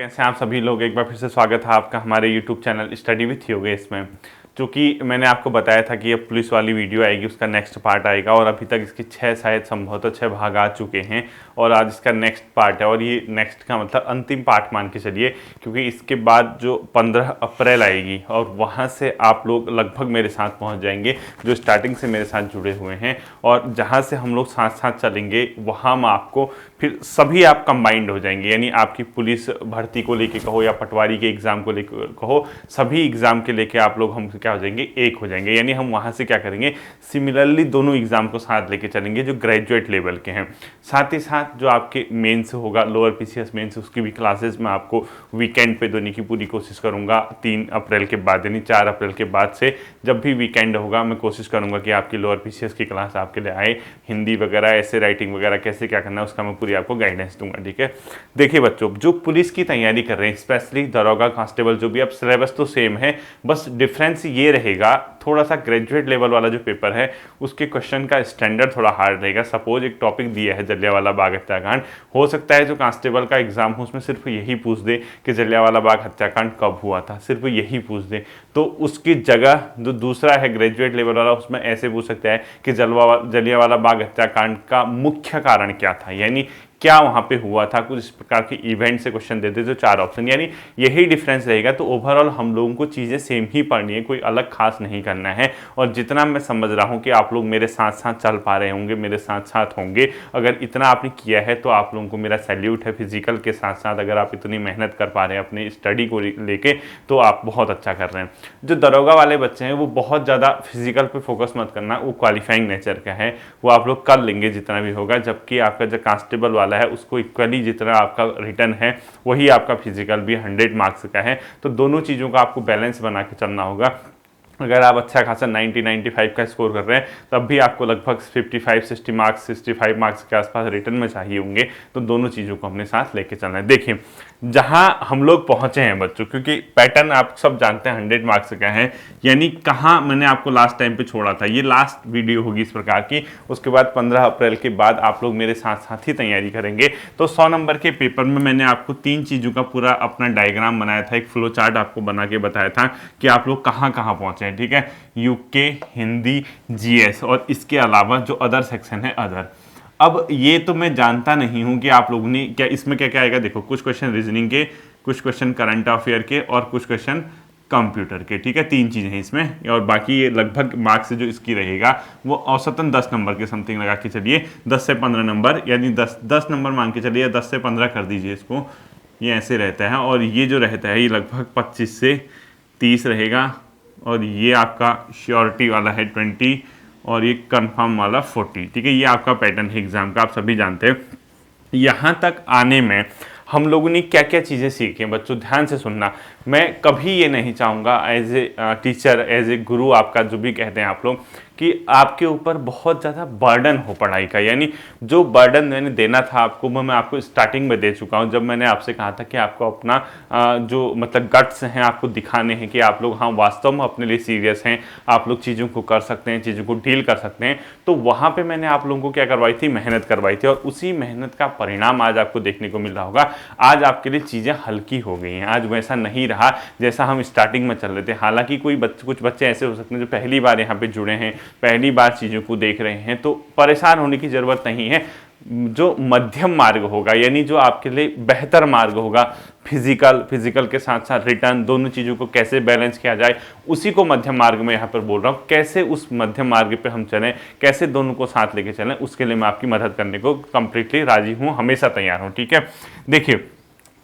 कैसे हैं आप सभी लोग। एक बार फिर से स्वागत है आपका हमारे YouTube channel study with Yogesh में। चूँकि मैंने आपको बताया था कि ये पुलिस वाली वीडियो आएगी, उसका नेक्स्ट पार्ट आएगा और अभी तक इसके 6 शायद संभवतः 6 भाग आ चुके हैं और आज इसका नेक्स्ट पार्ट है। और ये नेक्स्ट का मतलब अंतिम पार्ट मान के चलिए, क्योंकि इसके बाद जो 15 अप्रैल आएगी और वहाँ से आप लोग लगभग मेरे साथ पहुँच जाएंगे जो स्टार्टिंग से मेरे साथ जुड़े हुए हैं, और जहाँ से हम लोग साथ साथ चलेंगे वहाँ मैं आपको फिर सभी आप कंबाइंड हो जाएंगे। यानी आपकी पुलिस भर्ती को लेके कहो या पटवारी के एग्ज़ाम को लेके कहो, सभी एग्ज़ाम के लेके आप लोग हम क्या हो जाएंगे, एक हो जाएंगे। यानी हम वहाँ से क्या करेंगे, सिमिलरली दोनों एग्ज़ाम को साथ लेके चलेंगे जो ग्रेजुएट लेवल के हैं। साथ ही साथ जो आपके मेंस होगा, लोअर पीसीएस मेंस, उसकी भी क्लासेस मैं आपको वीकेंड पे देने की पूरी कोशिश करूँगा। 3 अप्रैल के बाद यानी 4 अप्रैल के बाद से जब भी वीकेंड होगा मैं कोशिश करूँगा कि आपकी लोअर पीसीएस की क्लास आपके लिए आए। हिंदी वगैरह, ऐसे राइटिंग वगैरह कैसे क्या करना है उसका मैं पूरी आपको गाइडेंस दूंगा। ठीक है, देखिए बच्चों, जो पुलिस की तैयारी कर रहे हैं, स्पेशली दरोगा, कांस्टेबल, जो भी, अब सिलेबस तो सेम है, बस डिफरेंस ये रहेगा थोड़ा सा ग्रेजुएट लेवल वाला जो पेपर है उसके क्वेश्चन का स्टैंडर्ड थोड़ा हार्ड रहेगा। सपोज एक टॉपिक दिया है जलियांवाला बाग हत्याकांड, हो सकता है जो कांस्टेबल का एग्जाम हो उसमें सिर्फ यही पूछ दे कि जलियांवाला बाग हत्याकांड कब हुआ था, सिर्फ यही पूछ दे। तो उसकी जगह जो दूसरा है ग्रेजुएट लेवल वाला, उसमें ऐसे पूछ सकता है कि जलियांवाला बाग हत्याकांड का मुख्य कारण क्या था, यानी क्या वहाँ पे हुआ था, कुछ इस प्रकार के इवेंट से क्वेश्चन देते तो 4 ऑप्शन, यानी यही डिफरेंस रहेगा। तो ओवरऑल हम लोगों को चीज़ें सेम ही पढ़नी है, कोई अलग खास नहीं करना है। और जितना मैं समझ रहा हूँ कि आप लोग मेरे साथ साथ चल पा रहे होंगे, मेरे साथ साथ होंगे, अगर इतना आपने किया है तो आप लोगों को मेरा सैल्यूट है। फिजिकल के साथ साथ अगर आप इतनी मेहनत कर पा रहे हैं अपनी स्टडी को लेके तो आप बहुत अच्छा कर रहे हैं। जो दरोगा वाले बच्चे हैं वो बहुत ज़्यादा फिजिकल पे फोकस मत करना, वो क्वालिफाइंग नेचर का है, वो आप लोग कर लेंगे जितना भी होगा। जबकि आपका जो कांस्टेबल वाला है उसको इक्वली जितना आपका रिटर्न है वही आपका फिजिकल भी 100 मार्क्स का है। तो दोनों चीज़ों का आपको बैलेंस बना के चलना होगा। अगर आप अच्छा खासा 90-95 का स्कोर कर रहे हैं तब भी आपको लगभग 55-60 मार्क्स, 65 मार्क्स के आसपास रिटर्न में चाहिए होंगे। तो दोनों चीज़ों को अपने साथ लेके चलना है। देखिए जहां हम लोग पहुंचे हैं बच्चों, क्योंकि पैटर्न आप सब जानते हैं 100 मार्क्स का है, यानी कहां मैंने आपको लास्ट टाइम पे छोड़ा था, ये लास्ट वीडियो होगी इस प्रकार की। उसके बाद 15 अप्रैल के बाद आप लोग मेरे साथ साथ ही तैयारी करेंगे। तो 100 नंबर के पेपर में मैंने आपको 3 चीज़ों का पूरा अपना डायग्राम बनाया था, एक फ्लो चार्ट आपको बना के बताया था कि आप लोग कहाँ कहाँ पहुँचे हैं। ठीक है, यूके, हिंदी, जीएस और इसके अलावा जो अदर सेक्शन है अदर। अब ये तो मैं जानता नहीं हूं कि आप लोगों ने क्या इसमें क्या क्या आएगा। देखो, कुछ क्वेश्चन रीजनिंग के, कुछ क्वेश्चन करंट अफेयर के और कुछ क्वेश्चन कंप्यूटर के। ठीक है, 3 चीज़ें हैं इसमें, और बाकी ये लगभग मार्क्स जो इसकी रहेगा वो औसतन 10 नंबर के समथिंग लगा के चलिए, 10 से 15 नंबर, यानी 10 नंबर मान के चलिए, 10 से 15 कर दीजिए इसको, ये ऐसे रहता है। और ये जो रहता है ये लगभग 25 से 30 रहेगा, और ये आपका श्योरिटी वाला है 20 और ये कंफर्म वाला 40। ठीक है, ये आपका पैटर्न है एग्जाम का, आप सभी जानते हैं। यहाँ तक आने में हम लोगों ने क्या क्या चीज़ें सीखी हैं बच्चों, ध्यान से सुनना। मैं कभी ये नहीं चाहूँगा as a teacher, as a guru आपका जो भी कहते हैं आप लोग, कि आपके ऊपर बहुत ज़्यादा बर्डन हो पढ़ाई का। यानी जो बर्डन मैंने देना था आपको वो मैं आपको स्टार्टिंग में दे चुका हूँ, जब मैंने आपसे कहा था कि आपको अपना जो मतलब गट्स हैं आपको दिखाने हैं कि आप लोग हाँ वास्तव में अपने लिए सीरियस हैं, आप लोग चीज़ों को कर सकते हैं, चीज़ों को डील कर सकते हैं। तो वहाँ पर मैंने आप लोगों को क्या करवाई थी, मेहनत करवाई थी, और उसी मेहनत का परिणाम आज आपको देखने को मिल रहा होगा। आज आपके लिए चीज़ें हल्की हो गई हैं, आज वैसा नहीं रहा जैसा हम स्टार्टिंग में चल रहे थे। हालांकि कुछ बच्चे ऐसे हो सकते हैं जो पहली बार यहाँ पे जुड़े हैं, पहली बार चीज़ों को देख रहे हैं, तो परेशान होने की ज़रूरत नहीं है। जो मध्यम मार्ग होगा, यानी जो आपके लिए बेहतर मार्ग होगा, फिजिकल के साथ साथ रिटर्न, दोनों चीज़ों को कैसे बैलेंस किया जाए, उसी को मध्यम मार्ग में यहाँ पर बोल रहा हूँ। कैसे उस मध्यम मार्ग पे हम चलें, कैसे दोनों को साथ लेके चलें, उसके लिए मैं आपकी मदद करने को कंप्लीटली राजी हूँ, हमेशा तैयार हूँ। ठीक है, देखिए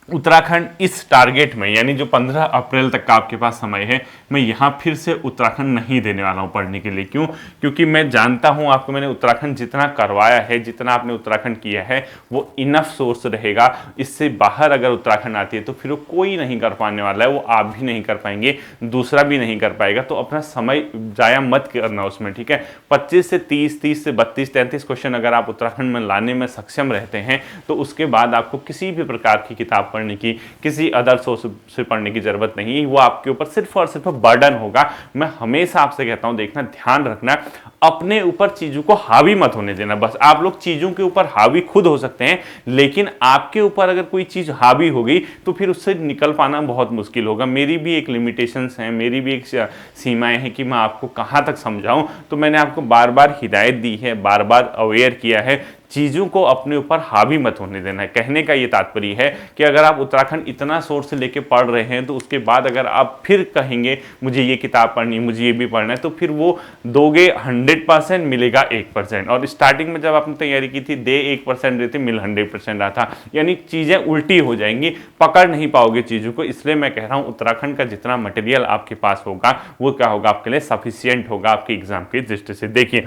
उत्तराखंड इस टारगेट में, यानी जो 15 अप्रैल तक का आपके पास समय है, मैं यहाँ फिर से उत्तराखंड नहीं देने वाला हूँ पढ़ने के लिए। क्यों? क्योंकि मैं जानता हूँ आपको, मैंने उत्तराखंड जितना करवाया है, जितना आपने उत्तराखंड किया है वो इनफ सोर्स रहेगा। इससे बाहर अगर उत्तराखंड आती है तो फिर वो कोई नहीं कर पाने वाला है, वो आप भी नहीं कर पाएंगे, दूसरा भी नहीं कर पाएगा। तो अपना समय जाया मत करना उसमें। ठीक है, 25 से 30, 30 से 32, 33 क्वेश्चन अगर आप उत्तराखंड में लाने में सक्षम रहते हैं तो उसके बाद आपको किसी भी प्रकार की किताब पढ़ने की, किसी अदर सोर्स से पढ़ने की जरूरत नहीं, वो आपके ऊपर सिर्फ और सिर्फ बर्डन होगा। मैं हमेशा आपसे कहता हूं, देखना, ध्यान रखना, अपने ऊपर चीजों को हावी मत होने देना। बस आप लोग चीजों के ऊपर हावी खुद हो सकते हैं, लेकिन आपके ऊपर अगर कोई चीज हावी हो गई तो फिर उससे निकल पाना बहुत मुश्किल होगा। मेरी भी एक लिमिटेशंस हैं, मेरी भी एक सीमाएं हैं कि मैं आपको कहां तक समझाऊं। तो मैंने आपको बार बार हिदायत दी है, बार बार अवेयर किया है, चीज़ों को अपने ऊपर हावी मत होने देना है। कहने का ये तात्पर्य है कि अगर आप उत्तराखंड इतना सोर्स से लेके पढ़ रहे हैं, तो उसके बाद अगर आप फिर कहेंगे मुझे ये किताब पढ़नी, मुझे ये भी पढ़ना है, तो फिर वो दोगे 100%, मिलेगा 1%। और स्टार्टिंग में जब आपने तैयारी की थी, दे 1% देते, मिल 100% रहा था। यानी चीज़ें उल्टी हो जाएंगी, पकड़ नहीं पाओगे चीज़ों को। इसलिए मैं कह रहा हूँ, उत्तराखंड का जितना मटेरियल आपके पास होगा वो क्या होगा, आपके लिए सफिशियंट होगा आपके एग्जाम की दृष्टि से। देखिए,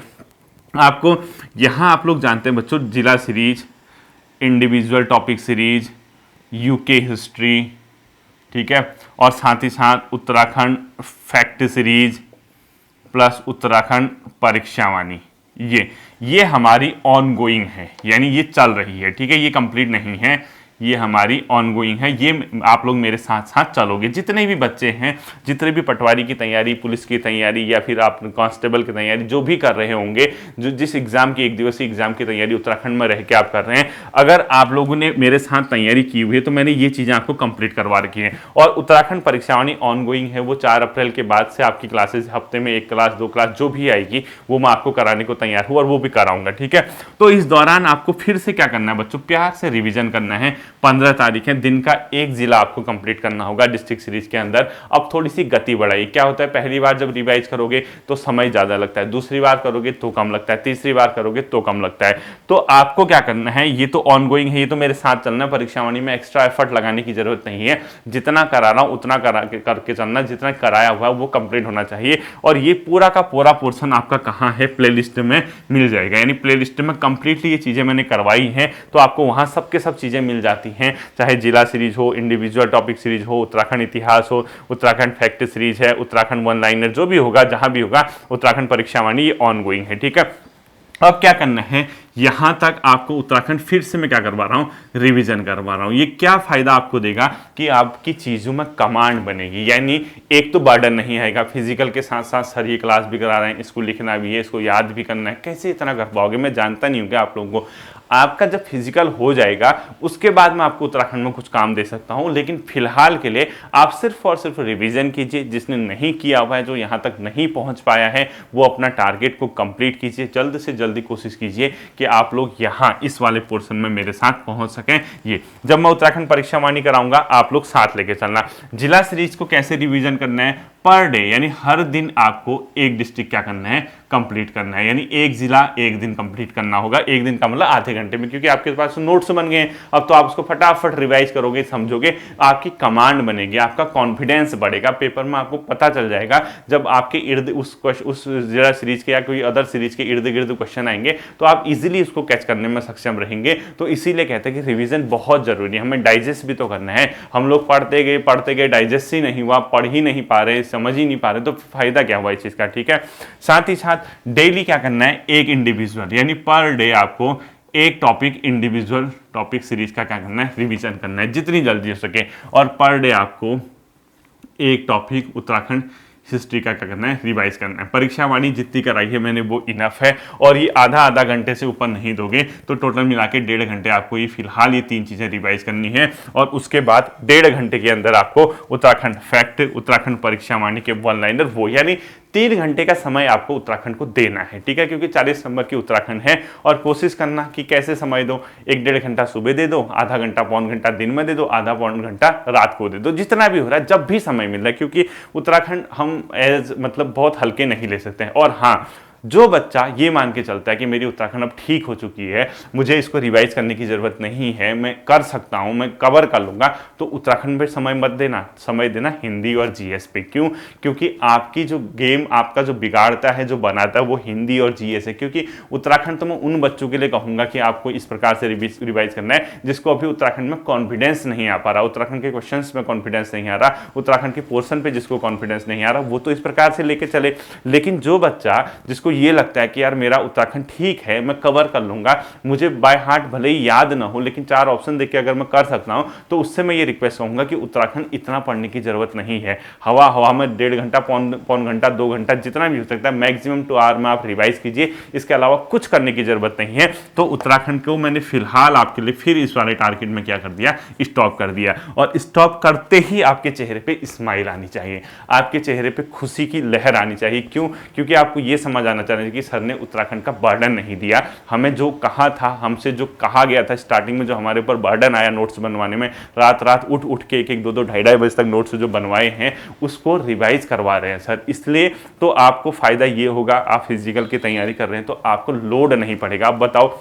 आपको यहाँ आप लोग जानते हैं बच्चों, जिला series, individual topic series, UK history, ठीक है, और साथ ही साथ Uttarakhand fact series plus Uttarakhand Parikshavani, ये हमारी ऑनगोइंग है, यानी ये चल रही है, ठीक है, ये कंप्लीट नहीं है, ये हमारी ऑनगोइंग है। ये आप लोग मेरे साथ साथ चलोगे। जितने भी बच्चे हैं, जितने भी पटवारी की तैयारी, पुलिस की तैयारी, या फिर आप कांस्टेबल की तैयारी जो भी कर रहे होंगे, जो जिस एग्जाम की, एक दिवसीय एग्जाम की तैयारी उत्तराखंड में रह के आप कर रहे हैं, अगर आप लोगों ने मेरे साथ तैयारी की हुई है तो मैंने ये चीज़ें आपको कंप्लीट करवा रखी हैं। और उत्तराखंड परीक्षावाणी ऑनगोइंग है, वो 4 अप्रैल के बाद से आपकी क्लासेज, हफ्ते में 1 क्लास 2 क्लास जो भी आएगी वो मैं आपको कराने को तैयार हूँ, और वो भी कराऊंगा, ठीक है। तो इस दौरान आपको फिर से क्या करना है बच्चों, प्यार से रिविजन करना है। 15 तारीख है, दिन का एक जिला आपको कंप्लीट करना होगा डिस्ट्रिक्ट सीरीज के अंदर। अब थोड़ी सी गति बढ़ाइए। क्या होता है, पहली बार जब रिवाइज करोगे तो समय ज्यादा लगता है, दूसरी बार करोगे तो कम लगता है, तीसरी बार करोगे तो कम लगता है। तो आपको क्या करना है, ये तो ऑनगोइंग है, ये तो मेरे साथ चलना है। परीक्षावाणी में एक्स्ट्रा एफर्ट लगाने की जरूरत नहीं है, जितना करा रहा हूं उतना करके चलना, जितना कराया हुआ है वो कंप्लीट होना चाहिए। और ये पूरा का पूरा पोर्शन आपका कहाँ है, प्लेलिस्ट में मिल जाएगा। यानी प्लेलिस्ट में कंप्लीटली ये चीजें मैंने करवाई हैं, तो आपको वहां सबके सब चीजें मिल जाती हैं, चाहे जिला सीरीज हो, इंडिविजुअल टॉपिक सीरीज हो, उत्तराखंड इतिहास हो, उत्तराखंड फैक्ट सीरीज है, उत्तराखंड वन लाइनर, जो भी होगा, जहां भी होगा, उत्तराखंड परीक्षावाणी ये ऑनगोइंग है, ठीक है। अब क्या करना है, यहां तक आपको उत्तराखंड फिर से मैं क्या करवा रहा हूं, रिवीजन करवा रहा हूं। ये क्या फायदा आपको देगा कि आपकी चीजों में कमांड बनेगी। यानी एक तो बर्डन नहीं आएगा, फिजिकल के साथ साथ सर ये क्लास भी करा रहे हैं, इसको लिखना भी है, इसको याद भी करना है, कैसे इतना कर पाओगे, मैं जानता नहीं हूँ कि आप लोगों को। आपका जब फिजिकल हो जाएगा उसके बाद मैं आपको उत्तराखंड में कुछ काम दे सकता हूं, लेकिन फिलहाल के लिए आप सिर्फ और सिर्फ रिवीजन कीजिए। जिसने नहीं किया हुआ है, जो यहां तक नहीं पहुंच पाया है, वो अपना टारगेट को कंप्लीट कीजिए। जल्द से जल्दी कोशिश कीजिए कि आप लोग यहां इस वाले पोर्शन में मेरे साथ पहुंच सकें। ये जब मैं उत्तराखंड परीक्षावाणी कराऊंगा, आप लोग साथ लेके चलना। जिला सीरीज को कैसे रिवीजन करना है, पर डे, यानी हर दिन आपको एक डिस्ट्रिक्ट क्या करना है, कंप्लीट करना है। यानी एक जिला एक दिन कंप्लीट करना होगा। एक दिन का मतलब आधे घंटे में, क्योंकि आपके पास नोट्स बन गए। अब तो आप उसको फटाफट रिवाइज करोगे, समझोगे, आपकी कमांड बनेगी, आपका कॉन्फिडेंस बढ़ेगा। पेपर में आपको पता चल जाएगा, जब आपके इर्द उस जिला सीरीज के या कोई अदर सीरीज के इर्द गिर्द क्वेश्चन आएंगे, तो आप इजीली उसको कैच करने में सक्षम रहेंगे। तो इसीलिए कहते हैं कि रिवीजन बहुत जरूरी है। हमें डाइजेस्ट भी तो करना है। हम लोग पढ़ते गए, डाइजेस्ट ही नहीं हुआ, पढ़ ही नहीं पा रहे, समझ ही नहीं पा रहे, तो फायदा क्या हुआ इस चीज का, ठीक है। साथ ही साथ डेली क्या करना है, एक इंडिविजुअल, यानी पर डे आपको एक टॉपिक, इंडिविजुअल टॉपिक सीरीज का क्या करना है, रिवीजन करना है जितनी जल्दी हो सके। और पर डे आपको एक टॉपिक उत्तराखंड हिस्ट्री का क्या करना है, रिवाइज करना है। परीक्षावाणी जितनी कराई है मैंने वो इनफ है, और ये आधा घंटे से ऊपर नहीं दोगे तो टोटल मिला के 1.5 घंटे आपको ये फिलहाल ये 3 चीजें रिवाइज करनी है। और उसके बाद 1.5 घंटे के अंदर आपको उत्तराखंड फैक्ट, उत्तराखंड परीक्षावाणी के वन लाइनर, वो यानी 3 घंटे का समय आपको उत्तराखंड को देना है, ठीक है। क्योंकि 40 नंबर की उत्तराखंड है, और कोशिश करना कि कैसे समय दो, 1-1.5 घंटा सुबह दे दो, आधा घंटा पौन घंटा दिन में दे दो, आधा पौन घंटा रात को दे दो, जितना भी हो रहा है, जब भी समय मिल रहा है। क्योंकि उत्तराखंड हम मतलब बहुत हल्के नहीं ले सकते हैं। और हाँ, जो बच्चा ये मान के चलता है कि मेरी उत्तराखंड अब ठीक हो चुकी है, मुझे इसको रिवाइज करने की जरूरत नहीं है, मैं कर सकता हूं, मैं कवर कर लूंगा, तो उत्तराखंड पे समय मत देना, समय देना हिंदी और जीएस पे। क्यों? क्योंकि आपकी जो गेम, आपका जो बिगाड़ता है, जो बनाता है, वो हिंदी और जीएस है। क्योंकि उत्तराखंड तो मैं उन बच्चों के लिए कहूंगा कि आपको इस प्रकार से रिवाइज करना है जिसको अभी उत्तराखंड में कॉन्फिडेंस नहीं आ पा रहा, उत्तराखंड के क्वेश्चन में कॉन्फिडेंस नहीं आ रहा, उत्तराखंड के पोर्शन पे जिसको कॉन्फिडेंस नहीं आ रहा, वो तो इस प्रकार से लेके चले। लेकिन जो बच्चा जिसको जिसको ये लगता है कि यार मेरा उत्तराखंड ठीक है, मैं कवर कर लूंगा, मुझे बाय हार्ट भले ही याद ना हो लेकिन 4 ऑप्शन देख के अगर मैं कर सकता हूं, तो उससे मैं ये रिक्वेस्ट करूंगा कि उत्तराखंड इतना पढ़ने की जरूरत नहीं है। हवा में 1.5 घंटा, पौन घंटा, 2 घंटा जितना भी हो सकता है मैक्सिमम 2 आवर में आप रिवाइज कीजिए, इसके अलावा कुछ करने की जरूरत नहीं है। तो उत्तराखंड को मैंने फिलहाल आपके लिए फिर इस वाले टारगेट में क्या कर दिया, स्टॉप कर दिया। और स्टॉप करते ही आपके चेहरे पे स्माइल आनी चाहिए, आपके चेहरे पे खुशी की लहर आनी चाहिए। क्यों? क्योंकि आपको ये समझ आना चाहिए कि सर ने उत्तराखंड का बर्डन नहीं दिया हमें, जो कहा था, हमसे जो कहा गया था स्टार्टिंग में, जो हमारे ऊपर बर्डन आया नोट्स बनवाने में, रात उठ के 1-1, 2-2, 2:30 बजे तक नोट्स जो बनवाए हैं उसको रिवाइज करवा रहे हैं सर। इसलिए तो आपको फायदा ये होगा, आप फिजिकल की तैयारी कर रहे हैं तो आपको लोड नहीं पड़ेगा। अब बताओ,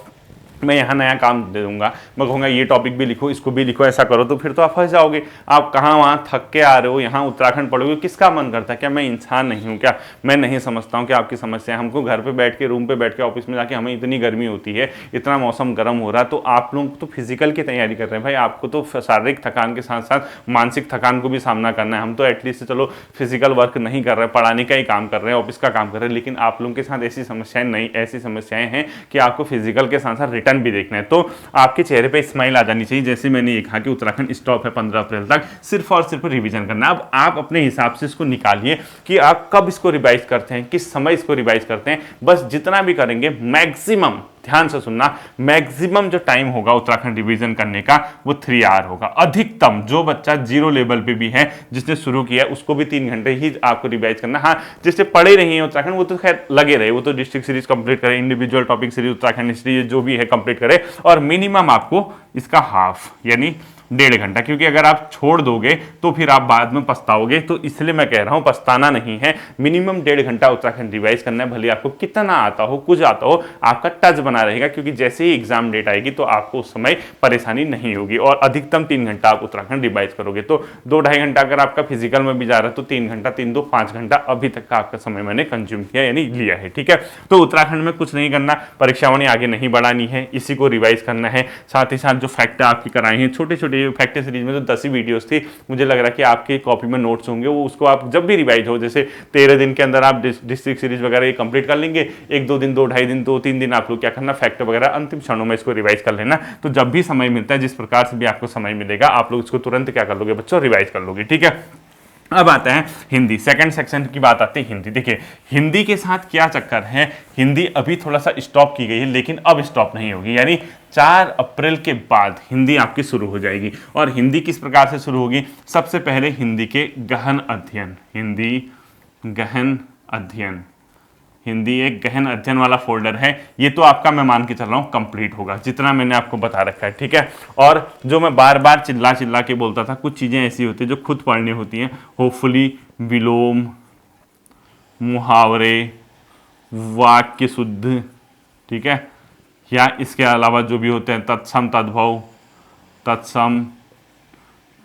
मैं यहाँ नया काम दे दूंगा, मैं कहूँगा ये टॉपिक भी लिखो, इसको भी लिखो, ऐसा करो, तो फिर तो आप फंस जाओगे। आप कहाँ वहाँ थक के आ रहे हो, यहाँ उत्तराखंड पढ़ोगे, किसका मन करता है? क्या मैं इंसान नहीं हूँ क्या? मैं नहीं समझता हूँ कि आपकी समस्या है। हमको घर पे बैठ के, रूम पे बैठ के, ऑफिस में जाके हमें इतनी गर्मी होती है, इतना मौसम गर्म हो रहा है, तो आप लोग तो फिजिकल की तैयारी कर रहे हैं भाई, आपको तो शारीरिक थकान के साथ साथ मानसिक थकान को भी सामना करना है। हम तो एटलीस्ट चलो फिजिकल वर्क नहीं कर रहे, पढ़ाने का ही काम कर रहे हैं, ऑफिस का काम कर रहे हैं, लेकिन आप लोगों के साथ ऐसी समस्याएं नहीं, ऐसी समस्याएं हैं कि आपको फिजिकल के साथ साथ रिटर्न भी देखना है। तो आपके चेहरे पे स्माइल आ जानी चाहिए। जैसे मैंने ये कहा कि उत्तराखंड स्टॉप है 15 अप्रैल तक, सिर्फ और सिर्फ रिवीजन करना। अब आप अपने हिसाब से इसको निकालिए कि आप कब इसको रिवाइज करते हैं, किस समय इसको रिवाइज करते हैं। बस जितना भी करेंगे मैक्सिमम, ध्यान से सुनना, मैक्सिमम जो टाइम होगा उत्तराखंड रिवीजन करने का वो 3 आवर होगा। अधिकतम जो बच्चा 0 लेवल पे भी है, जिसने शुरू किया है, उसको भी 3 घंटे ही आपको रिवाइज करना। हाँ, जिससे पढ़े रही है उत्तराखंड, वो तो खैर लगे रहे, वो तो डिस्ट्रिक्ट सीरीज कंप्लीट करे, individual topic series, Uttarakhand history जो भी है कंप्लीट करे, और मिनिमम आपको इसका हाफ यानी 1.5 घंटा, क्योंकि अगर आप छोड़ दोगे तो फिर आप बाद में पछताओगे। तो इसलिए मैं कह रहा हूं पछताना नहीं है, मिनिमम 1.5 घंटा उत्तराखंड रिवाइज करना है। भले आपको कितना आता हो, कुछ आता हो, आपका टच बना रहेगा, क्योंकि जैसे ही एग्जाम डेट आएगी तो आपको उस समय परेशानी नहीं होगी। और अधिकतम 3 घंटा आप उत्तराखंड रिवाइज करोगे। तो 2-2.5 घंटा अगर आपका फिजिकल में भी जा रहा है तो 3 घंटा, 3-2 5 घंटा अभी तक का आपका समय मैंने कंज्यूम किया, यानी लिया है। ठीक है, तो उत्तराखंड में कुछ नहीं करना, परीक्षाओं आगे नहीं बढ़ानी है, इसी को रिवाइज करना है। साथ ही साथ जो फैक्ट आपकी कराए हैं, छोटे छोटे फैक्ट सीरीज में जो 10 ही वीडियोस थी, मुझे लग रहा है कि आपकी कॉपी में नोट्स होंगे, वो उसको आप जब भी रिवाइज हो, जैसे 13 दिन के अंदर आप डिस्ट्रिक्ट सीरीज वगैरह ये कंप्लीट कर लेंगे, 1-2 दिन, 2-2.5 दिन, 2-3 दिन आप लोग क्या करना, फैक्ट वगैरह अंतिम क्षणों में इसको रिवाइज कर लेना। तो जब भी समय मिलता है, जिस प्रकार से भी आपको समय मिलेगा, आप लोग इसको तुरंत क्या कर लोगे बच्चों, रिवाइज कर लोगे। ठीक है, अब आता है हिंदी, सेकंड सेक्शन की बात आती है हिंदी। देखिए हिंदी के साथ क्या चक्कर है, हिंदी अभी थोड़ा सा स्टॉप की गई है, लेकिन अब स्टॉप नहीं होगी, यानी 4 अप्रैल के बाद हिंदी आपकी शुरू हो जाएगी। और हिंदी किस प्रकार से शुरू होगी? सबसे पहले हिंदी के गहन अध्ययन, हिंदी गहन अध्ययन, हिंदी एक गहन अध्ययन वाला फोल्डर है, ये तो आपका मैं मान के चल रहा हूँ कंप्लीट होगा, जितना मैंने आपको बता रखा है। ठीक है, और जो मैं बार बार चिल्ला चिल्ला के बोलता था, कुछ चीज़ें ऐसी होती है जो खुद पढ़नी होती हैं, होपफुली विलोम, मुहावरे, वाक्य शुद्ध, ठीक है, या इसके अलावा जो भी होते हैं तत्सम, तद्भव, तत्सम,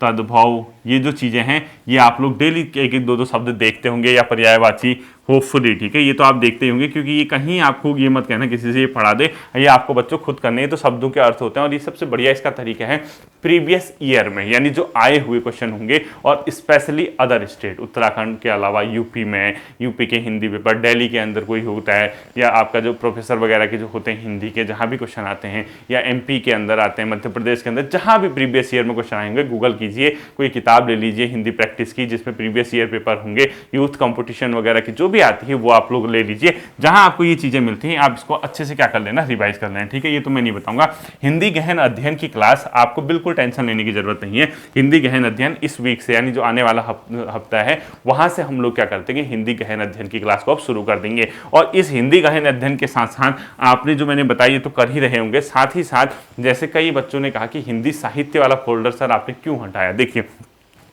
तद्भव, ये जो चीज़ें हैं ये आप लोग डेली 1-1, 2-2 शब्द देखते होंगे, या पर्यायवाची, होपफुली। ठीक है, ये तो आप देखते होंगे, क्योंकि ये कहीं आपको ये मत कहना किसी से ये पढ़ा दे, ये आपको बच्चों खुद करने हैं, तो शब्दों के अर्थ होते हैं। और ये सबसे बढ़िया इसका तरीका है प्रीवियस ईयर में, यानी जो आए हुए क्वेश्चन होंगे, और स्पेशली अदर स्टेट, उत्तराखंड के अलावा यूपी में, यूपी के हिंदी पेपर, दिल्ली के अंदर कोई होता है, या आपका जो प्रोफेसर वगैरह के जो होते हैं हिंदी के, जहाँ भी क्वेश्चन आते हैं, या MP के अंदर आते हैं, मध्य प्रदेश के अंदर, जहाँ भी प्रीवियस ईयर में क्वेश्चन आएंगे, गूगल कीजिए, कोई किताब ले लीजिए हिंदी प्रैक्टिस की, जिसमें प्रीवियस ईयर पेपर होंगे, यूथ कंपटीशन वगैरह की जो भी आती है वो आप लोग ले लीजिए। जहां आपको ये चीजें मिलती हैं, आप इसको अच्छे से क्या कर लेना, रिवाइज कर लेना। ठीक है, ये तो मैं नहीं बताऊंगा। हिंदी गहन अध्ययन की क्लास आपको बिल्कुल टेंशन लेने की जरूरत नहीं है। हिंदी गहन अध्ययन इस वीक से, यानी जो आने वाला हफ्ता है, वहां से हम लोग क्या करते हैं, हिंदी गहन अध्ययन की क्लास को आप शुरू कर देंगे। और इस हिंदी गहन अध्ययन के साथ साथ आपने जो मैंने बताया ये तो कर ही रहे होंगे, साथ ही साथ जैसे कई बच्चों ने कहा कि हिंदी साहित्य वाला फोल्डर सर आपने क्यों हटाया, देखिए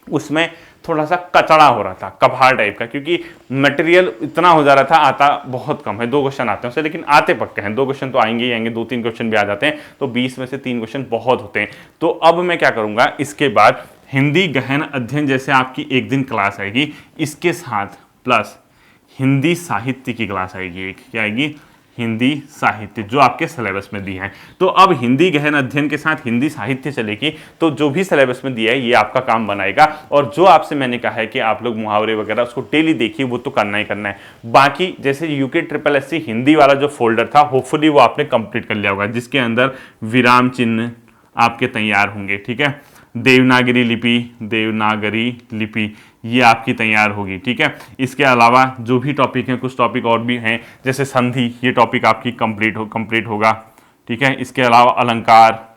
उसमें थोड़ा सा कचड़ा हो रहा था, कभार टाइप का, क्योंकि मटेरियल इतना हो जा रहा था, आता बहुत कम है, 2 क्वेश्चन आते हैं उससे, लेकिन आते पक्के हैं, 2 क्वेश्चन तो आएंगे ही आएंगे, 2-3 क्वेश्चन भी आ जाते हैं, तो 20 में से 3 क्वेश्चन बहुत होते हैं। तो अब मैं क्या करूंगा, इसके बाद हिंदी गहन अध्ययन जैसे आपकी एक दिन क्लास आएगी, इसके साथ प्लस हिंदी साहित्य की क्लास आएगी, एक क्या आएगी, हिंदी साहित्य जो आपके सिलेबस में दिए हैं। तो अब हिंदी गहन अध्ययन के साथ हिंदी साहित्य चलेगी, तो जो भी सिलेबस में दिया है ये आपका काम बनाएगा। और जो आपसे मैंने कहा है कि आप लोग मुहावरे वगैरह उसको डेली देखिए, वो तो करना ही करना है। बाकी जैसे UK triple S C Hindi वाला जो फोल्डर था, होपफुली वो आपने कंप्लीट कर लिया होगा, जिसके अंदर विराम चिन्ह आपके तैयार होंगे, ठीक है। देवनागरी लिपि ये आपकी तैयार होगी, ठीक है। इसके अलावा जो भी टॉपिक हैं, कुछ टॉपिक और भी हैं, जैसे संधि, ये टॉपिक आपकी कंप्लीट होगा, ठीक है। इसके अलावा अलंकार,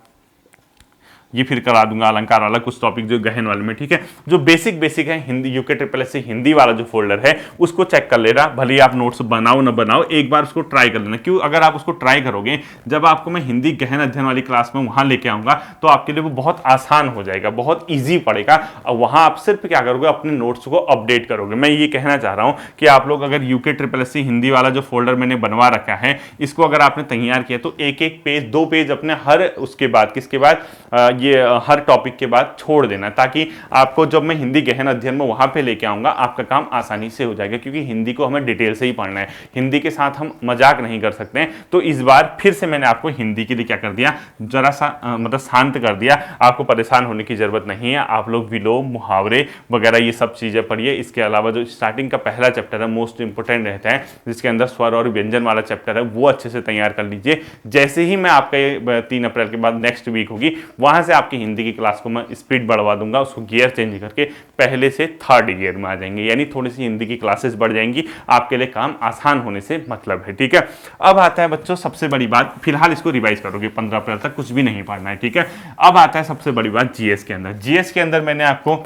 ये फिर करा दूंगा, अलंकार वाला कुछ टॉपिक जो गहन वाले में, ठीक है। जो बेसिक है Hindi, UK triple S C Hindi वाला जो फोल्डर है उसको चेक कर लेना, भले ही आप नोट्स बनाओ ना बनाओ, एक बार उसको ट्राई कर लेना। क्यों? अगर आप उसको ट्राई करोगे, जब आपको मैं हिंदी गहन अध्ययन वाली क्लास में वहां लेके आऊंगा, तो आपके लिए वो बहुत आसान हो जाएगा, बहुत ईजी पड़ेगा। और वहां आप सिर्फ क्या करोगे, अपने नोट्स को अपडेट करोगे। मैं ये कहना चाह रहा हूं कि आप लोग अगर UK triple S C Hindi वाला जो फोल्डर मैंने बनवा रखा है, इसको अगर आपने तैयार किया तो एक पेज, 2 पेज अपने हर उसके बाद, किसके बाद, ये हर टॉपिक के बाद छोड़ देना, ताकि आपको जब मैं हिंदी गहन अध्ययन में वहां पे लेके आऊंगा, आपका काम आसानी से हो जाएगा। क्योंकि हिंदी को हमें डिटेल से ही पढ़ना है, हिंदी के साथ हम मजाक नहीं कर सकते हैं। तो इस बार फिर से मैंने आपको हिंदी के लिए क्या कर दिया, जरा सा मतलब शांत कर दिया। आपको परेशान होने की जरूरत नहीं है, आप लोग विलोम, मुहावरे वगैरह ये सब चीजें पढ़िए। इसके अलावा जो स्टार्टिंग का पहला चैप्टर है, मोस्ट इंपोर्टेंट रहता है, जिसके अंदर स्वर और व्यंजन वाला चैप्टर है, वो अच्छे से तैयार कर लीजिए। जैसे ही मैं आपका 3 अप्रैल के बाद नेक्स्ट वीक होगी, वहां से आपकी हिंदी की क्लास को मैं स्पीड बढ़वा दूंगा, उसको गियर चेंज करके पहले से 3rd गियर में आ जाएंगे, यानी थोड़ी सी हिंदी की क्लासेस बढ़ जाएंगी। आपके लिए काम आसान होने से मतलब है, ठीक है। अब आता है बच्चों सबसे बड़ी बात, फिलहाल इसको रिवाइज करोगे 15 अप्रैल तक, कुछ भी नहीं पढ़ना है, ठीक है। अब आता है सबसे बड़ी बात जीएस के अंदर। जीएस के अंदर मैंने आपको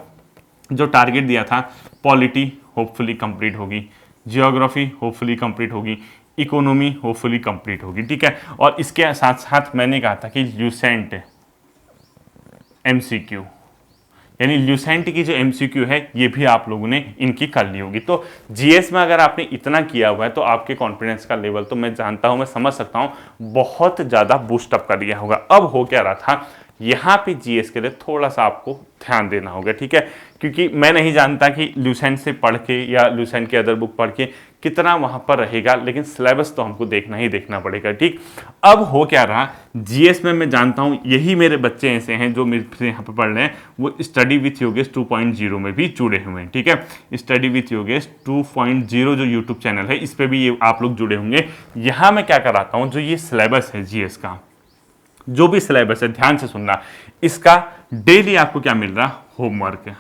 जो टारगेट दिया था, पॉलिटी होपफुली कंप्लीट होगी, जियोग्राफी होपफुली कंप्लीट होगी, इकोनॉमी होपफुली कंप्लीट होगी, ठीक है। और इसके साथ साथ मैंने कहा था कि ल्यूसेंट एमसीक्यू, यानी ल्यूसेंट की जो एमसीक्यू है, ये भी आप लोगों ने इनकी कर ली होगी। तो जीएस में अगर आपने इतना किया हुआ है, तो आपके कॉन्फिडेंस का लेवल तो मैं जानता हूं, मैं समझ सकता हूं, बहुत ज़्यादा बूस्ट अप कर दिया होगा। अब हो क्या रहा था, यहाँ पे जीएस के लिए थोड़ा सा आपको ध्यान देना होगा, ठीक है। क्योंकि मैं नहीं जानता कि ल्यूसेंट से पढ़ के या ल्यूसेंट के अदर बुक पढ़ के कितना वहाँ पर रहेगा, लेकिन सिलेबस तो हमको देखना ही देखना पड़ेगा, ठीक। अब हो क्या रहा, जीएस में मैं जानता हूँ यही मेरे बच्चे ऐसे हैं जो मेरे से यहाँ पर पढ़ रहे हैं, वो स्टडी विथ योगेश 2.0 में भी जुड़े हुए हैं, ठीक है। स्टडी विथ योगेश 2.0 जो यूट्यूब चैनल है, इस पर भी ये आप लोग जुड़े होंगे। यहाँ मैं क्या कराता हूँ, जो ये सिलेबस है जीएस का, जो भी सिलेबस है, ध्यान से सुनना, इसका डेली आपको क्या मिल रहा, होमवर्क।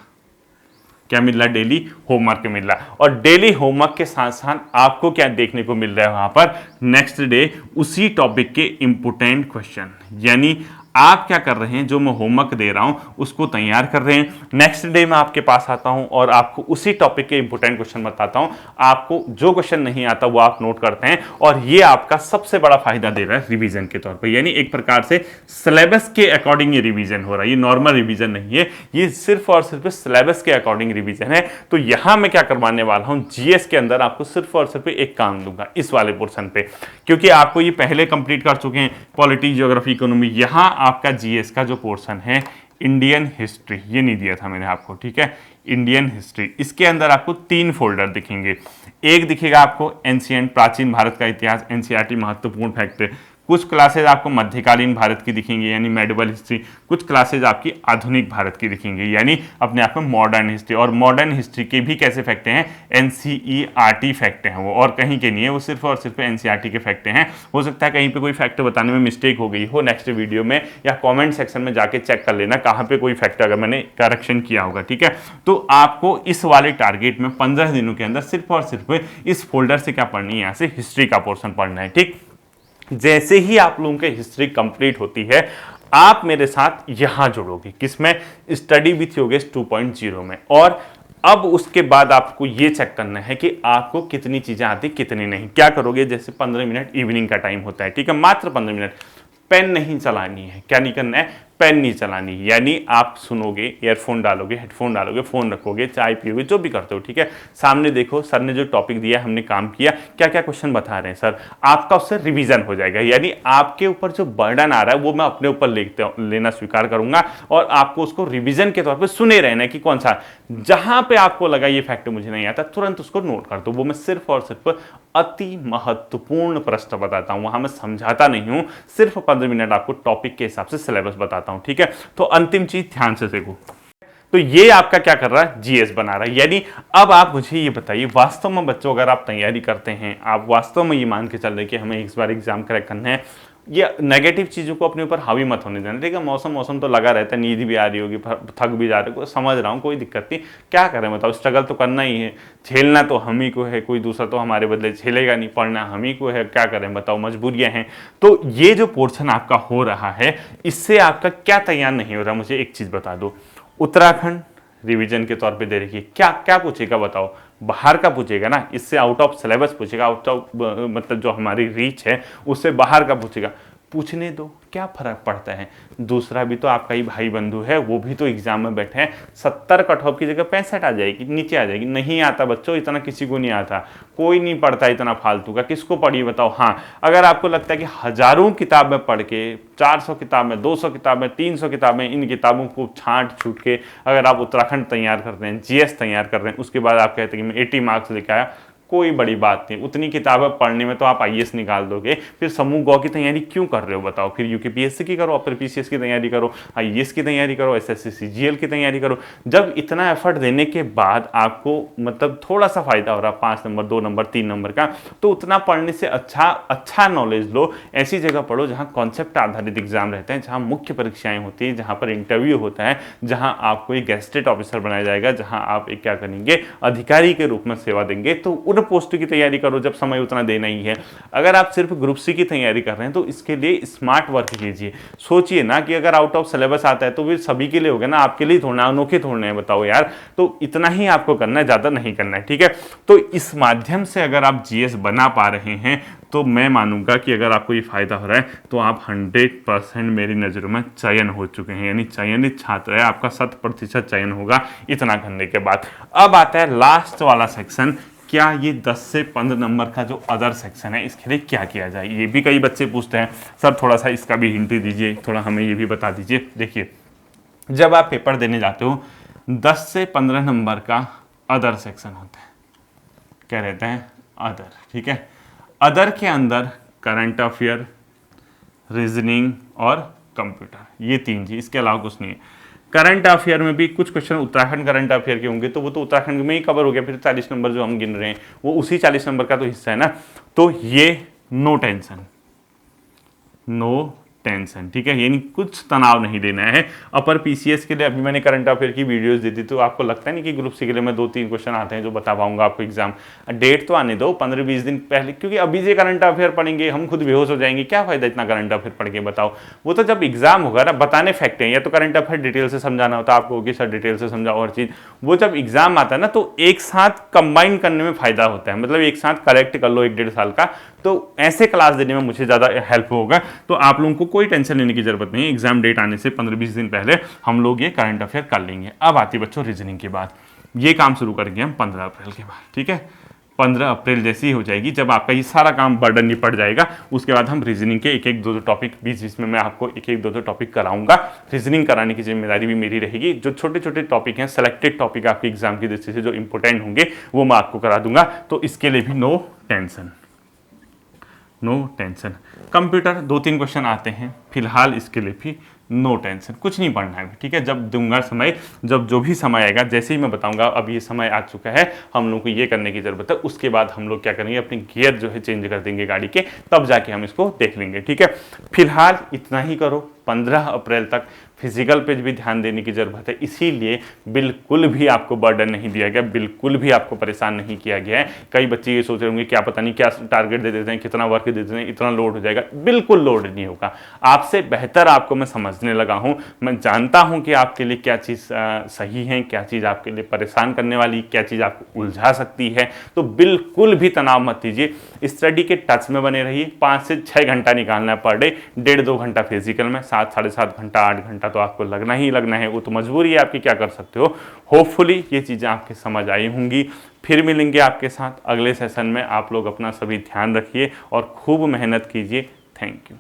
क्या मिल रहा, डेली होमवर्क मिल रहा। और डेली होमवर्क के साथ साथ आपको क्या देखने को मिल रहा है, वहां पर नेक्स्ट डे उसी टॉपिक के इंपोर्टेंट क्वेश्चन, यानी आप क्या कर रहे हैं, जो मैं होमवर्क दे रहा हूं उसको तैयार कर रहे हैं। नेक्स्ट डे मैं आपके पास आता हूं और आपको उसी टॉपिक के इंपोर्टेंट क्वेश्चन बताता हूं। आपको जो क्वेश्चन नहीं आता वो आप नोट करते हैं, और ये आपका सबसे बड़ा फायदा दे रहा है रिवीजन के तौर पर। यानी एक प्रकार से सिलेबस के अकॉर्डिंग ये रिवीजन हो रहा है, ये नॉर्मल रिवीजन नहीं है, ये सिर्फ और सिर्फ सिलेबस के अकॉर्डिंग रिवीजन है। तो यहां मैं क्या करवाने वाला हूं, जीएस के अंदर आपको सिर्फ और सिर्फ एक काम दूंगा इस वाले पोर्शन पे, क्योंकि आपको ये पहले कंप्लीट कर चुके हैं, पॉलिटी, ज्योग्राफी, इकोनॉमी। यहां आपका जीएस का जो पोर्शन है, इंडियन हिस्ट्री, ये नहीं दिया था मैंने आपको, ठीक है, इंडियन हिस्ट्री। इसके अंदर आपको 3 फोल्डर दिखेंगे। एक दिखेगा आपको एंशिएंट, प्राचीन भारत का इतिहास, एनसीईआरटी महत्वपूर्ण फैक्ट। कुछ क्लासेज आपको मध्यकालीन भारत की दिखेंगी, यानी मेडिवल हिस्ट्री। कुछ क्लासेज आपकी आधुनिक भारत की दिखेंगी, यानी अपने आप में मॉडर्न हिस्ट्री। और मॉडर्न हिस्ट्री के भी कैसे फैक्ट हैं, एनसीईआरटी फैक्ट हैं वो, और कहीं के नहीं है वो, सिर्फ और सिर्फ एनसीईआरटी के फैक्ट हैं। हो सकता है कहीं पे कोई फैक्ट बताने में मिस्टेक हो गई हो, नेक्स्ट वीडियो में या कॉमेंट सेक्शन में जाके चेक कर लेना कहाँ पे कोई फैक्ट अगर मैंने करेक्शन किया होगा, ठीक है। तो आपको इस वाले टारगेट में 15 दिनों के अंदर सिर्फ और सिर्फ इस फोल्डर से क्या पढ़नी है, यहाँ से हिस्ट्री का पोर्शन पढ़ना है, ठीक। जैसे ही आप लोगों की हिस्ट्री कंप्लीट होती है, आप मेरे साथ यहां जुड़ोगे, किसमें, स्टडी विथ योगेश 2.0 में। और अब उसके बाद आपको ये चेक करना है कि आपको कितनी चीजें आती, कितनी नहीं। क्या करोगे, जैसे 15 मिनट इवनिंग का टाइम होता है, ठीक है, मात्र 15 मिनट। पेन नहीं चलानी है, क्या नहीं करना है, पेन नहीं चलानी, यानी आप सुनोगे, ईयरफोन डालोगे, हेडफोन डालोगे, फोन रखोगे, चाय पियोगे, जो भी करते हो, ठीक है। सामने देखो, सर ने जो टॉपिक दिया हमने काम किया, क्या क्या क्वेश्चन बता रहे हैं सर, आपका उससे रिवीजन हो जाएगा। यानी आपके ऊपर जो बर्डन आ रहा है वो मैं अपने ऊपर लेना स्वीकार करूंगा, और आपको उसको रिवीजन के तौर पर सुने रहना है कि कौन सा, जहां पे आपको लगा ये फैक्ट मुझे नहीं आता, तुरंत उसको नोट कर दो। वो मैं सिर्फ और सिर्फ अति महत्वपूर्ण प्रश्न बताता हूं, वहां मैं समझाता नहीं हूं, सिर्फ 15 मिनट आपको टॉपिक के हिसाब से सिलेबस बताता हूं, ठीक है। तो अंतिम चीज ध्यान से देखो, तो ये आपका क्या कर रहा है, जीएस बना रहा है। यानी अब आप मुझे ये बताइए, वास्तव में बच्चों अगर आप तैयारी करते हैं, आप वास्तव में ये मान के चल रहे कि हमें इस बार एग्जाम क्रैक करना है, ये नेगेटिव चीज़ों को अपने ऊपर हावी मत होने देना, ठीक है। मौसम तो लगा रहता है, नींद भी आ रही होगी, थक भी जा रहे हो, समझ रहा हूँ, कोई दिक्कत नहीं, क्या करें बताओ, स्ट्रगल तो करना ही है, झेलना तो हम ही को है, कोई दूसरा तो हमारे बदले झेलेगा नहीं, पढ़ना हम ही को है, क्या करें बताओ, मजबूरियाँ हैं। तो ये जो पोर्शन आपका हो रहा है, इससे आपका क्या तैयार नहीं हो रहा, मुझे एक चीज़ बता दो। उत्तराखंड रिवीजन के तौर पे दे रखी है, क्या क्या पूछेगा बताओ, बाहर का पूछेगा ना, इससे आउट ऑफ सिलेबस पूछेगा, आउट ऑफ मतलब जो हमारी रीच है उससे बाहर का पूछेगा, पूछने दो, क्या फर्क पड़ता है। दूसरा भी तो आपका ही भाई बंधु है, वो भी तो एग्जाम में बैठे हैं, 70 कट ऑफ की जगह 65 आ जाएगी, नीचे आ जाएगी। नहीं आता बच्चों, इतना किसी को नहीं आता, कोई नहीं पढ़ता इतना फालतू का, किसको पढ़िए बताओ। हाँ, अगर आपको लगता है कि हजारों किताब में पढ़ के, 400 किताब में, 200 किताब में, 300 किताब में, इन किताबों को छांट छूट के अगर आप उत्तराखंड तैयार कर रहे हैं, जीएस तैयार कर रहे हैं, उसके बाद आप कहते हैं कि मैं 80 मार्क्स लेके आया, कोई बड़ी बात नहीं, उतनी किताबें पढ़ने में तो आप आईएएस निकाल दोगे, फिर समूह गौ की तैयारी क्यों कर रहे हो बताओ। फिर यूकेपीएससी की करो, फिर पीसीएस की तैयारी करो, आईएएस की तैयारी करो, एसएससी सीजीएल की तैयारी करो। जब इतना एफर्ट देने के बाद आपको मतलब थोड़ा सा फायदा हो रहा है, 5 नंबर 2 नंबर 3 नंबर का, तो उतना पढ़ने से अच्छा नॉलेज लो, ऐसी जगह पढ़ो जहाँ कॉन्सेप्ट आधारित एग्जाम रहते हैं, जहाँ मुख्य परीक्षाएं होती है, जहाँ पर इंटरव्यू होता है, जहाँ आपको एक गेस्टेड ऑफिसर बनाया जाएगा, जहाँ आप एक क्या करेंगे, अधिकारी के रूप में सेवा देंगे। तो पोस्ट की तैयारी करो जब समय उतना देना ही है। अगर आप सिर्फ ग्रुप सी की तैयारी कर रहे हैं तो इसके लिए स्मार्ट वर्क कीजिए। सोचिए ना कि अगर आउट ऑफ सिलेबस आता है तो फिर सभी के लिए होगा ना, आपके लिए थोड़ा अनोखे थोड़े हैं बताओ यार। तो इतना ही आपको करना है, ज़्यादा नहीं करना है, ठीक है। तो इस माध्यम से अगर आप जीएस बना पा रहे हैं तो मैं मानूंगा कि अगर आपको ये फायदा हो रहा है तो आप 100% मेरी नज़रों में चयन हो चुके हैं, यानी चयनित छात्र है, आपका 100% चयन होगा इतना करने के बाद। अब आता है लास्ट वाला सेक्शन, क्या ये 10 से 15 नंबर का जो अदर सेक्शन है इसके लिए क्या किया जाए। ये भी कई बच्चे पूछते हैं, सर थोड़ा सा इसका भी हिंट दीजिए, थोड़ा हमें ये भी बता दीजिए। देखिए, जब आप पेपर देने जाते हो 10 से 15 नंबर का अदर सेक्शन होता है, क्या रहता है, अदर, ठीक है। अदर के अंदर करंट अफेयर, रीजनिंग और कंप्यूटर, ये 3 चीज, इसके अलावा कुछ नहीं है। करंट अफेयर में भी कुछ क्वेश्चन उत्तराखंड करंट अफेयर के होंगे, तो वो तो उत्तराखंड में ही कवर हो गया, फिर 40 नंबर जो हम गिन रहे हैं वो उसी 40 नंबर का तो हिस्सा है ना। तो ये नो टेंशन, नो टेंशन, ठीक है, यानी कुछ तनाव नहीं देना है। अपर पीसीएस के लिए अभी मैंने करंट अफेयर की वीडियोस दी थी, तो आपको लगता है नहीं कि ग्रुप सी के लिए मैं 2-3 क्वेश्चन आते हैं जो बता पाऊंगा आपको एग्जाम। डेट तो आने दो 15-20 दिन पहले, क्योंकि अभी से करंट अफेयर पढ़ेंगे हम खुद बेहोश हो जाएंगे, क्या फायदा इतना करंट अफेयर पढ़ के बताओ। वो तो जब एग्जाम होगा ना, बताने फैक्ट है, या तो करंट अफेयर डिटेल से समझाना होता है आपको कि सर डिटेल से समझाओ हर चीज, वो जब एग्जाम आता है ना तो एक साथ कंबाइन करने में फायदा होता है, मतलब एक साथ कलेक्ट कर लो 1-1.5 साल का, तो ऐसे क्लास देने में मुझे ज़्यादा हेल्प होगा। तो आप लोगों को कोई टेंशन लेने की जरूरत नहीं है, एग्जाम डेट आने से 15-20 दिन पहले हम लोग ये करंट अफेयर कर लेंगे। अब आती बच्चों रीजनिंग की बात, ये काम शुरू करेंगे हम 15 अप्रैल के बाद, ठीक है। 15 अप्रैल जैसी ही हो जाएगी, जब आपका ये सारा काम बर्डन निपट जाएगा, उसके बाद हम रीजनिंग के 1-1, 2-2 टॉपिक बीच में मैं आपको 1-1, 2-2 टॉपिक कराऊंगा। रीजनिंग कराने की जिम्मेदारी भी मेरी रहेगी। जो छोटे छोटे टॉपिक हैं, सेलेक्टेड टॉपिक आपके एग्जाम की दृष्टि से जो इंपॉर्टेंट होंगे वो मैं आपको करा दूंगा। तो इसके लिए भी no tension, no tension. Computer 2-3 question आते हैं फिलहाल, इसके लिए भी नो टेंशन, कुछ नहीं पढ़ना है, ठीक है। जब दूंगा समय, जब जो भी समय आएगा, जैसे ही मैं बताऊंगा अब ये समय आ चुका है, हम लोग को ये करने की जरूरत है, उसके बाद हम लोग क्या करेंगे, अपने गियर जो है चेंज कर देंगे गाड़ी के, तब जाके हम इसको देख लेंगे, ठीक है। फिलहाल इतना ही करो। 15 अप्रैल तक फिजिकल पे भी ध्यान देने की जरूरत है, इसीलिए बिल्कुल भी आपको बर्डन नहीं दिया गया, बिल्कुल भी आपको परेशान नहीं किया गया है। कई बच्चे ये सोच रहे होंगे क्या पता नहीं क्या टारगेट दे देते हैं, कितना वर्क दे देते हैं, इतना लोड हो जाएगा, बिल्कुल लोड नहीं होगा। आपसे बेहतर आपको मैं समझने लगा हूं, मैं जानता हूं कि आपके लिए क्या चीज़ सही है, क्या चीज़ आपके लिए परेशान करने वाली, क्या चीज़ आपको उलझा सकती है। तो बिल्कुल भी तनाव मत लीजिए, स्टडी के टच में बने रहिए। 5 से 6 घंटा निकालना है पर डे, 1.5-2 घंटा फिजिकल में, 7-7.5 घंटा 8 घंटा तो आपको लगना ही लगना है, वो तो मजबूरी है आपकी, क्या कर सकते हो। होपफुली ये चीज़ें आपके समझ आई होंगी। फिर मिलेंगे आपके साथ अगले सेशन में। आप लोग अपना सभी ध्यान रखिए और खूब मेहनत कीजिए। Thank you.